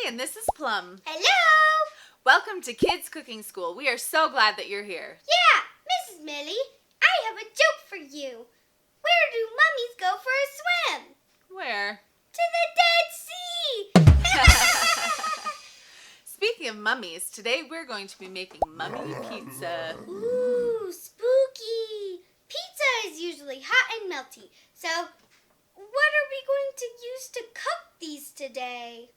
and this is Plum. Hello! Welcome to Kids Cooking School. We are so glad that you're here. Yeah, Mrs. Millie, I have a joke for you. Where do mummies go for a swim? Where? To the Dead Sea! Speaking of mummies, today we're going to be making mummy pizza. Ooh, spooky! Pizza is usually hot and melty, so what are we going to use to cook these today?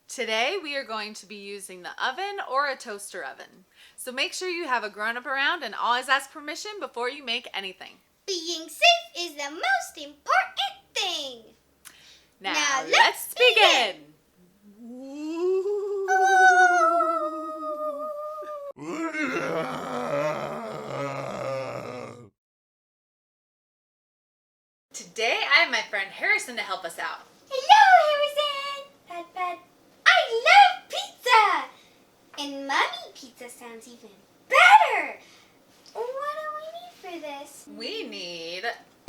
Today we are going to be using the oven or a toaster oven. So make sure you have a grown-up around and always ask permission before you make anything. Being safe is the most important thing. Now let's begin. Today I have my friend Harrison to help us out. Hello, Harrison! Pat. I love pizza! And Mummy pizza sounds even better! What do we need for this? We need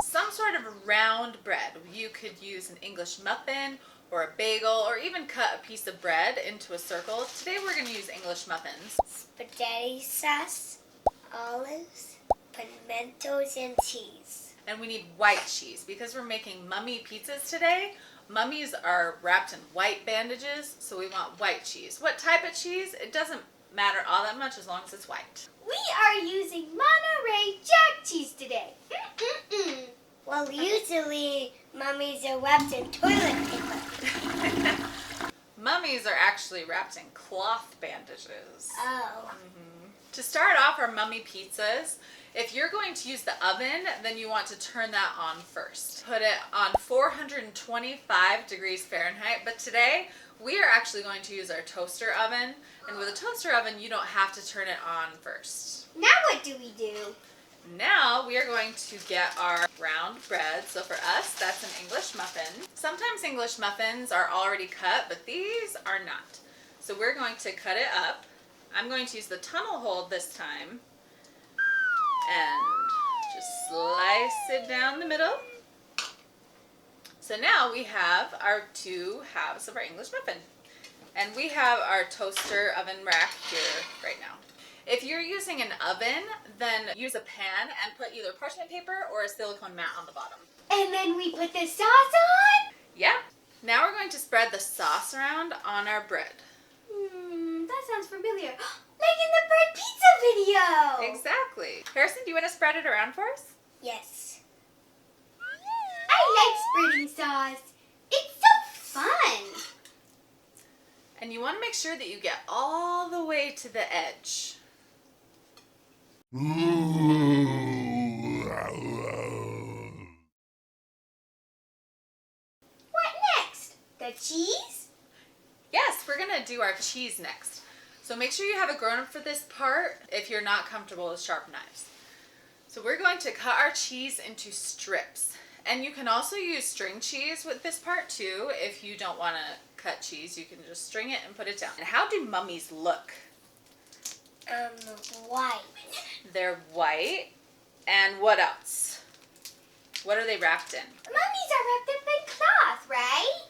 some sort of round bread. You could use an English muffin or a bagel or even cut a piece of bread into a circle. Today we're going to use English muffins. Spaghetti sauce, olives, pimientos, and cheese. And we need white cheese because we're making mummy pizzas today. Mummies are wrapped in white bandages, so we want white cheese. What type of cheese? It doesn't matter all that much as long as it's white. We are using Monterey Jack cheese today. Well, usually mummies are wrapped in toilet paper. Mummies are actually wrapped in cloth bandages. Oh. To start off our mummy pizzas, if you're going to use the oven, then you want to turn that on first. Put it on 425 degrees Fahrenheit, but today we are actually going to use our toaster oven. And with a toaster oven, you don't have to turn it on first. Now what do we do? Now we are going to get our round bread. So for us, that's an English muffin. Sometimes English muffins are already cut, but these are not. So we're going to cut it up. I'm going to use the tunnel hole this time and just slice it down the middle. So now we have our two halves of our English muffin. And we have our toaster oven rack here right now. If you're using an oven, then use a pan and put either parchment paper or a silicone mat on the bottom. And then we put the sauce on? Yeah. Now we're going to spread the sauce around on our bread. That sounds familiar. Like in the bread pizza video. Exactly. Harrison, do you want to spread it around for us? Yes. I like spreading sauce. It's so fun. And you want to make sure that you get all the way to the edge. What next? The cheese? Yes, we're going to do our cheese next. So make sure you have a grown-up for this part if you're not comfortable with sharp knives. So we're going to cut our cheese into strips. And you can also use string cheese with this part too. If you don't want to cut cheese, you can just string it and put it down. And how do mummies look? White. They're white. And what else? What are they wrapped in? Mummies are wrapped up in cloth, right?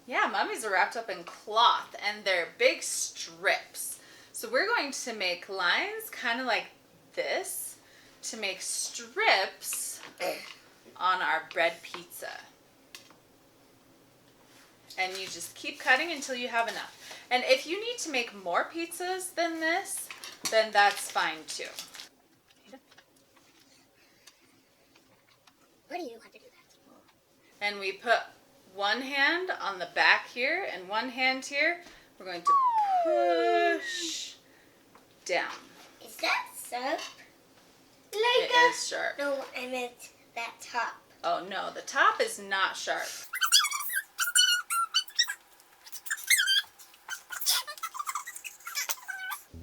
Yeah, mummies are wrapped up in cloth and they're big strips. So we're going to make lines kind of like this to make strips on our bread pizza. And you just keep cutting until you have enough. And if you need to make more pizzas than this, then that's fine too. What do you want to do that? And we put one hand on the back here and one hand here. We're going to push down. Is that soap? It is sharp. No, I meant that top. Oh no, the top is not sharp.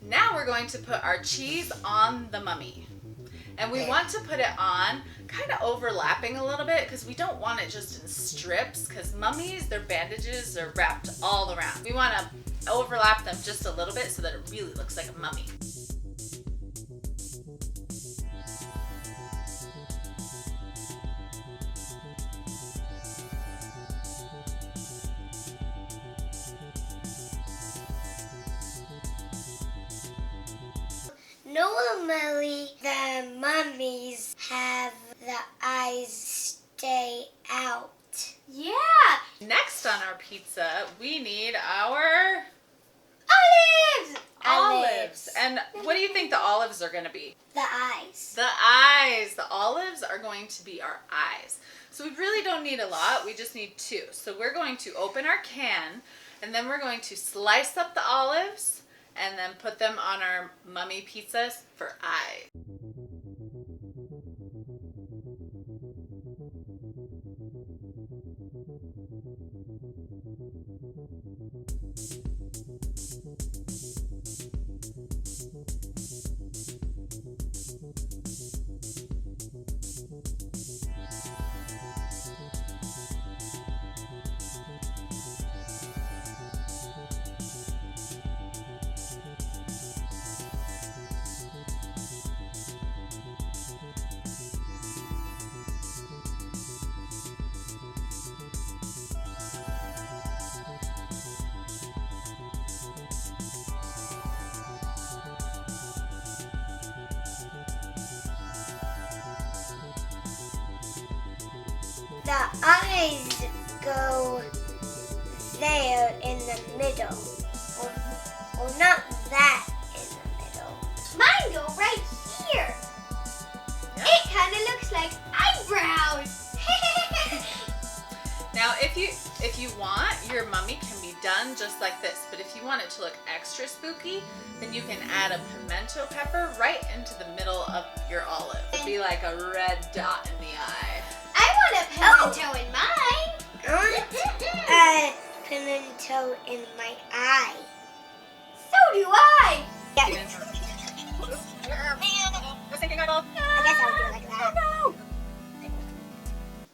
Now we're going to put our cheese on the mummy. And we want to put it on kind of overlapping a little bit because we don't want it just in strips because mummies, their bandages are wrapped all around. We want to overlap them just a little bit so that it really looks like a mummy. Normally, the mummies have the eyes stay out. Yeah. Next on our pizza, we need our Olives. And what do you think the olives are going to be? The eyes. The eyes. The olives are going to be our eyes. So we really don't need a lot. We just need 2. So we're going to open our can, and then we're going to slice up the olives and then put them on our mummy pizzas for eyes. The eyes go there in the middle. Or not that in the middle. Mine go right here. Yeah. It kind of looks like eyebrows. Now, if you want, your mummy can be done just like this. But if you want it to look extra spooky, then you can add a pimento pepper right into the middle of your olive. It'd be like a red dot in the eye. I want a pimento in mine. I want a pimento in my eye. So do I. Yeah. I guess I'll do it like that. Oh, no.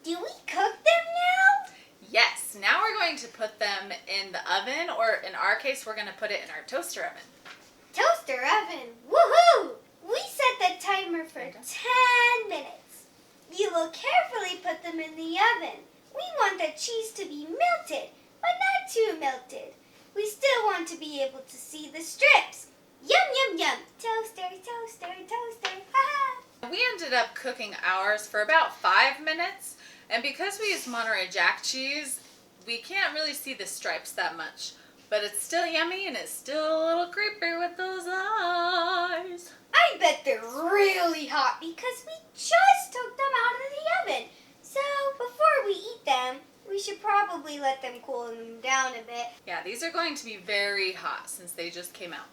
Do we cook them now? Yes, now we're going to put them in the oven, or in our case, we're going to put it in our toaster oven. Toaster oven. Woohoo! We set the timer for 10 minutes. You will carefully put them in the oven. We want the cheese to be melted, but not too melted. We still want to be able to see the strips. Yum, yum, yum. Toaster, toaster, toaster. Ha! We ended up cooking ours for about 5 minutes, and because we use Monterey Jack cheese, we can't really see the stripes that much. But it's still yummy, and it's still a little creepy with those eyes. I bet they're really hot because we just took them out of the oven. So before we eat them, we should probably let them cool them down a bit. Yeah, these are going to be very hot since they just came out.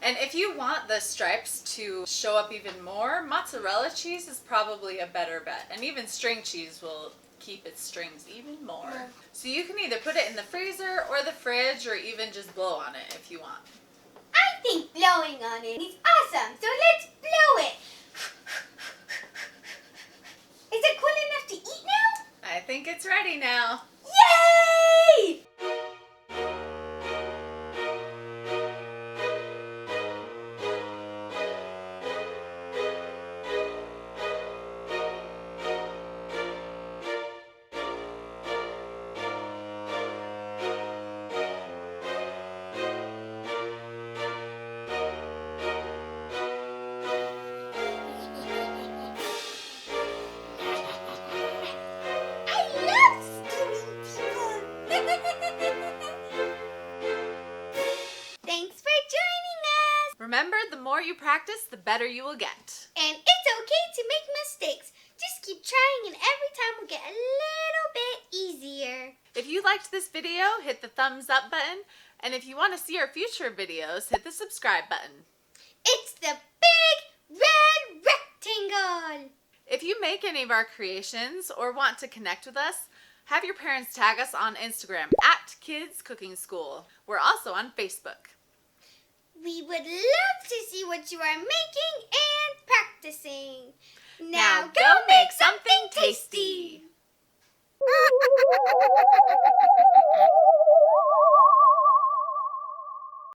And if you want the stripes to show up even more, mozzarella cheese is probably a better bet. And even string cheese will keep its strings even more. Yeah. So you can either put it in the freezer or the fridge, or even just blow on it if you want. I think blowing on it is awesome, so let's blow it. Is it cool enough to eat now? I think it's ready now. Yay! Remember, the more you practice, the better you will get. And it's okay to make mistakes. Just keep trying and every time will get a little bit easier. If you liked this video, hit the thumbs up button. And if you want to see our future videos, hit the subscribe button. It's the big red rectangle. If you make any of our creations or want to connect with us, have your parents tag us on Instagram at Kids Cooking School. We're also on Facebook. We would love to see what you are making and practicing. Now go make something tasty.